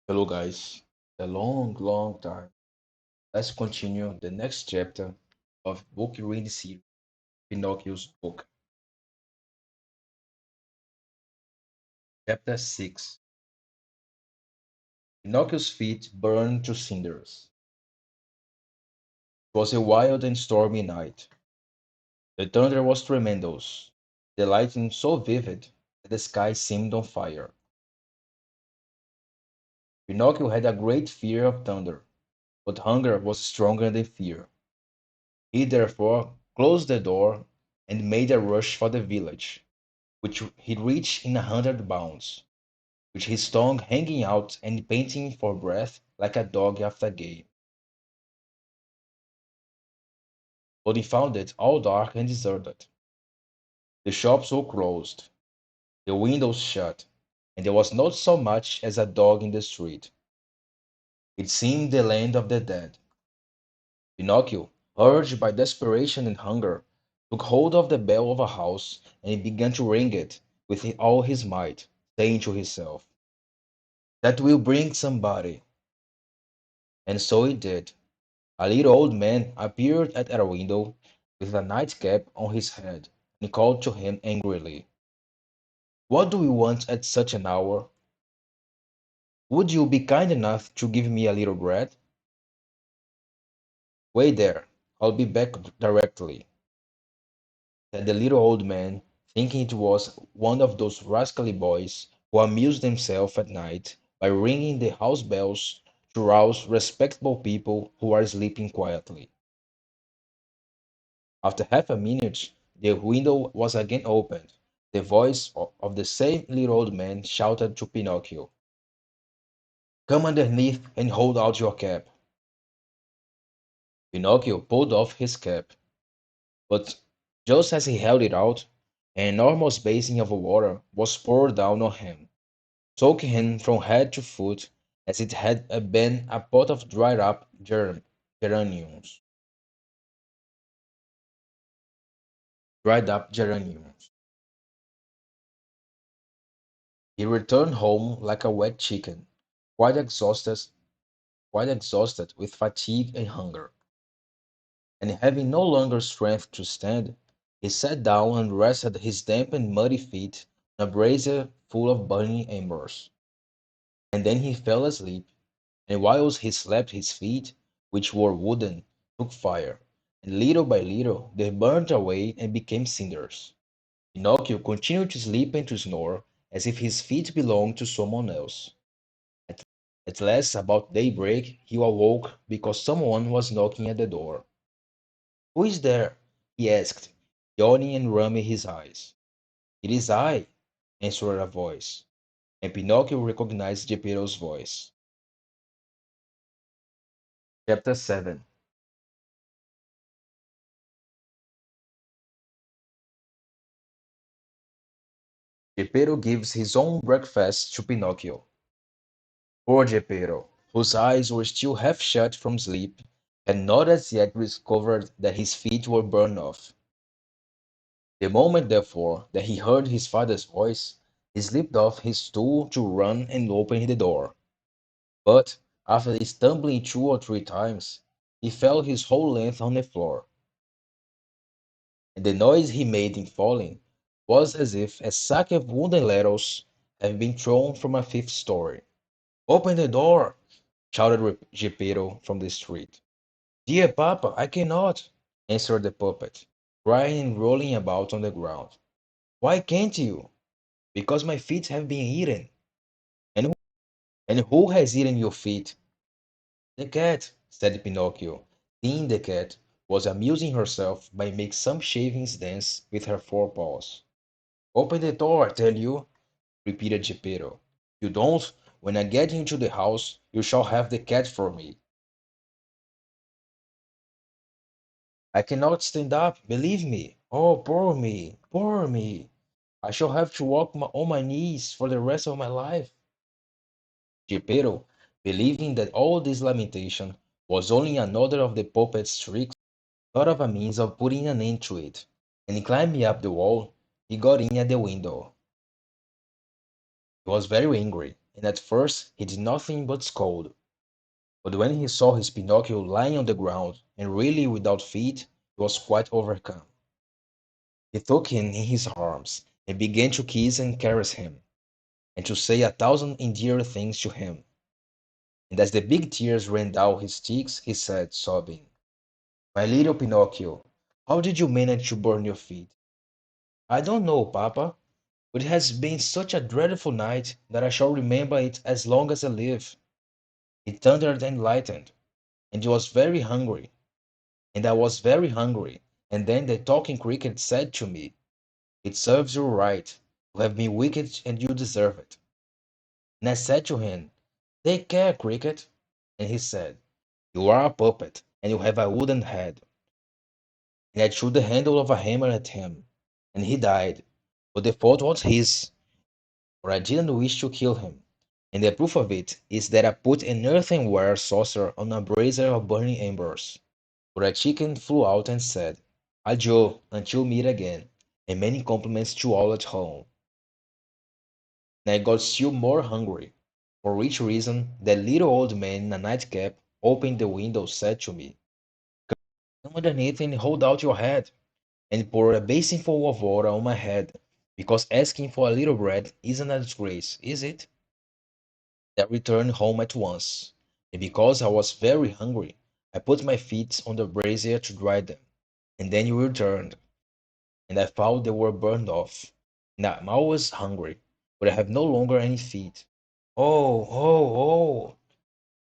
Hello, guys. A long, long time. Let's continue the next chapter of book reading series, Pinocchio's book. Chapter 6. Pinocchio's feet burned to cinders. It was a wild and stormy night. The thunder was tremendous, the lightning so vivid that the sky seemed on fire. Pinocchio had a great fear of thunder, but hunger was stronger than fear. He therefore closed the door and made a rush for the village, which he reached in 100 bounds, with his tongue hanging out and panting for breath like a dog after game. But he found it all dark and deserted. The shops were closed, the windows shut, and there was not so much as a dog in the street. It seemed the land of the dead. Pinocchio, urged by desperation and hunger, took hold of the bell of a house and began to ring it with all his might, saying to himself, "That will bring somebody." And so it did. A little old man appeared at a window with a nightcap on his head and called to him angrily, "What do you want at such an hour? Would you be kind enough to give me a little bread?" "Wait there, I'll be back directly," said the little old man, thinking it was one of those rascally boys who amuse themselves at night by ringing the house bells to rouse respectable people who are sleeping quietly. After half a minute, the window was again opened. The voice of the same little old man shouted to Pinocchio, "Come underneath and hold out your cap." Pinocchio pulled off his cap, but just as he held it out, an enormous basin of water was poured down on him, soaking him from head to foot as it had been a pot of dried up geraniums. Dried up geraniums. He returned home like a wet chicken, quite exhausted quite exhausted with fatigue and hunger, and having no longer strength to stand, he sat down and rested his damp and muddy feet on a brazier full of burning embers. And then he fell asleep, and whilst he slept his feet, which were wooden, took fire, and little by little they burnt away and became cinders. Pinocchio continued to sleep and to snore as if his feet belonged to someone else. At last, about daybreak, he awoke because someone was knocking at the door. "Who is there?" he asked, yawning and rubbing his eyes. "It is I," answered a voice, and Pinocchio recognized Geppetto's voice. Chapter 7. Geppetto gives his own breakfast to Pinocchio. Poor Geppetto, whose eyes were still half shut from sleep, had not as yet discovered that his feet were burned off. The moment, therefore, that he heard his father's voice, he slipped off his stool to run and open the door. But, after stumbling 2 or 3 times, he fell his whole length on the floor, and the noise he made in falling was as if a sack of wooden ladles had been thrown from a fifth story. "Open the door!" shouted Geppetto from the street. "Dear papa, I cannot," answered the puppet, crying and rolling about on the ground. "Why can't you?" "Because my feet have been eaten." "And who has eaten your feet?" "The cat," said Pinocchio, seeing the cat was amusing herself by making some shavings dance with her forepaws. "Open the door, I tell you," repeated Geppetto. "If you don't, when I get into the house, you shall have the cat for me." "I cannot stand up, believe me. Oh, poor me, poor me. I shall have to walk on my knees for the rest of my life." Geppetto, believing that all this lamentation was only another of the puppet's tricks, thought of a means of putting an end to it, and climbing up the wall, he got in at the window. He was very angry, and at first he did nothing but scold. But when he saw his Pinocchio lying on the ground, and really without feet, he was quite overcome. He took him in his arms, and began to kiss and caress him, and to say 1,000 endearing things to him. And as the big tears ran down his cheeks, he said, sobbing, "My little Pinocchio, how did you manage to burn your feet?" "I don't know, papa, but it has been such a dreadful night that I shall remember it as long as I live." It thundered and lightened, and he was very hungry, and I was very hungry, and then the talking cricket said to me, "It serves you right. You have been wicked and you deserve it." And I said to him, "Take care, cricket." And he said, "You are a puppet, and you have a wooden head." And I threw the handle of a hammer at him, and he died. But the fault was his, for I didn't wish to kill him. And the proof of it is that I put an earthenware saucer on a brazier of burning embers. But a chicken flew out and said, "Adieu, until meet again, and many compliments to all at home." And I got still more hungry, for which reason that little old man in a nightcap opened the window, said to me, "Come underneath and hold out your head," and poured a basinful of water on my head, because asking for a little bread isn't a disgrace, is it? I returned home at once, and because I was very hungry, I put my feet on the brazier to dry them. And then you returned, and I found they were burned off. And I'm always hungry, but I have no longer any feet. Oh, oh, oh!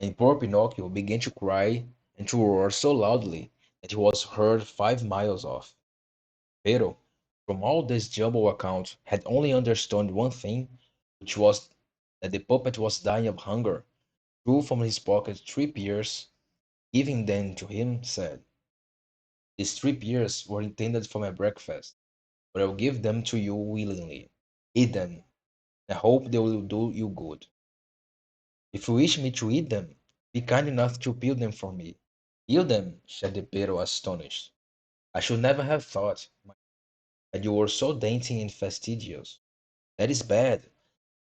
And poor Pinocchio began to cry and to roar so loudly that he was heard 5 miles off. Pero, from all this jumble account, had only understood one thing, which was that the puppet was dying of hunger, drew from his pocket 3 pears, giving them to him, said, "These 3 pears were intended for my breakfast, but I will give them to you willingly. Eat them, and I hope they will do you good. If you wish me to eat them, be kind enough to peel them for me." "Peel them?" said the beetle, astonished. "I should never have thought that you were so dainty and fastidious. That is bad.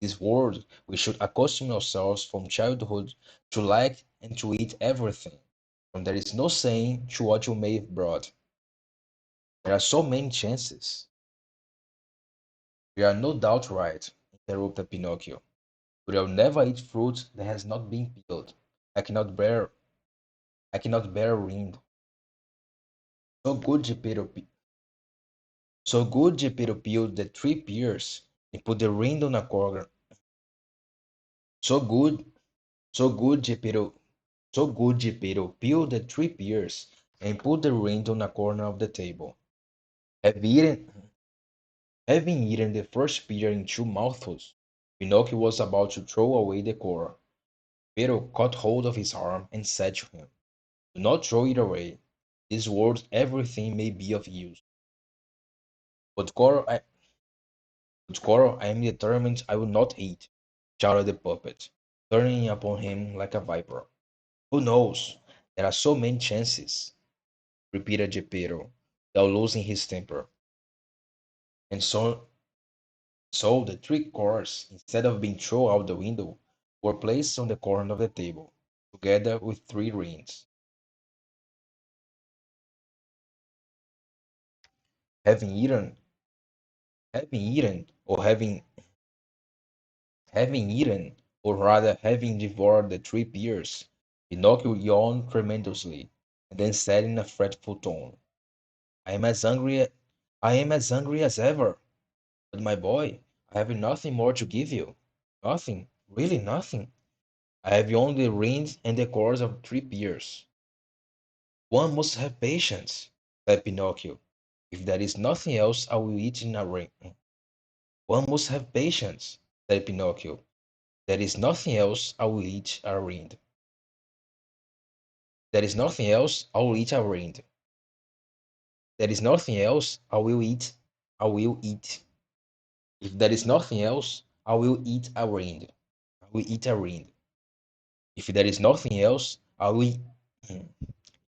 This world we should accustom ourselves from childhood to like and to eat everything, and there is no saying to what you may have brought. There are so many chances." "You are no doubt right," interrupted Pinocchio, "but I'll never eat fruit that has not been peeled. I cannot bear I cannot bear rind. So good Geppetto so good Geppetto peeled the 3 pears and put the rind on a corner. So good so good Geppetto so good Geppetto peeled the 3 pears and put the rind on a corner of the table. Having eaten having eaten the first pear in 2 mouthfuls, Pinocchio was about to throw away the core. Geppetto caught hold of his arm and said to him, "Do not throw it away. This world everything may be of use." "But Coro, I am determined I will not eat," shouted the puppet, turning upon him like a viper. "Who knows? There are so many chances," repeated Geppetto, without losing his temper. And so the 3 cores, instead of being thrown out the window, were placed on the corner of the table, together with 3 rings. Having eaten, having eaten, or having eaten, or rather having devoured the 3 pears, Pinocchio yawned tremendously, and then said in a fretful tone, "I am as hungry, I am as hungry as ever. But my boy, I have nothing more to give you. Nothing, really nothing. I have only the reins and the cores of 3 pears." "One must have patience," said Pinocchio. "If there is nothing else, I will eat in a ring." "One must have patience," said Pinocchio. "There is nothing else, I will eat a rind." "There is nothing else, I will eat a rind." "There is nothing else, I will eat. I will eat. If there is nothing else, I will eat a rind. I will eat a rind. If there is nothing else, I will.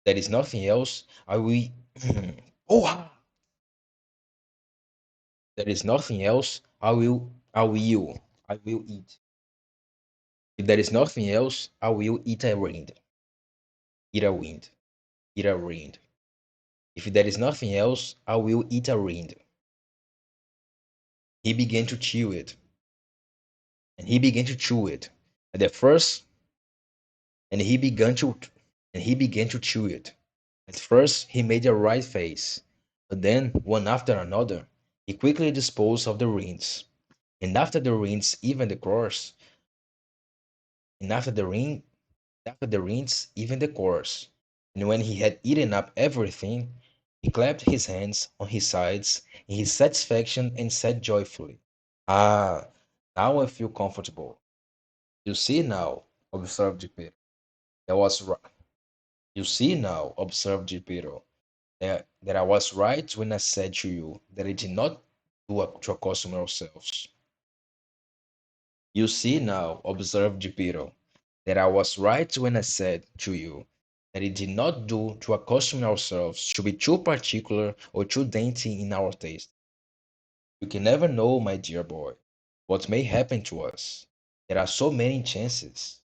There is nothing else, I will. Oh, there is nothing else, I will. I will. I will eat." If there is nothing else, I will eat a wind, eat a wind, eat a wind. If there is nothing else, I will eat a wind. He began to chew it, and he began to chew it. At the first, and he began to and he began to chew it. At first, he made a right face, but then, one after another, he quickly disposed of the rinds, and after the rinds, even the course, and after the rinds, even the course. And when he had eaten up everything, he clapped his hands on his sides in his satisfaction and said joyfully, "Ah, now I feel comfortable. You see now," observed Geppetto. That was right. You see now, observed Geppetto, that I was right when I said to you that I did not to accustom ourselves. You see now, observed Geppetto, that I was right when I said to you that it did not do to accustom ourselves to be too particular or too dainty in our taste. You can never know, my dear boy, what may happen to us. There are so many chances.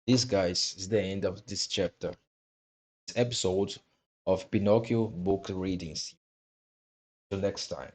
This, guys, is the end of this chapter, this episode of Pinocchio book readings. Till next time.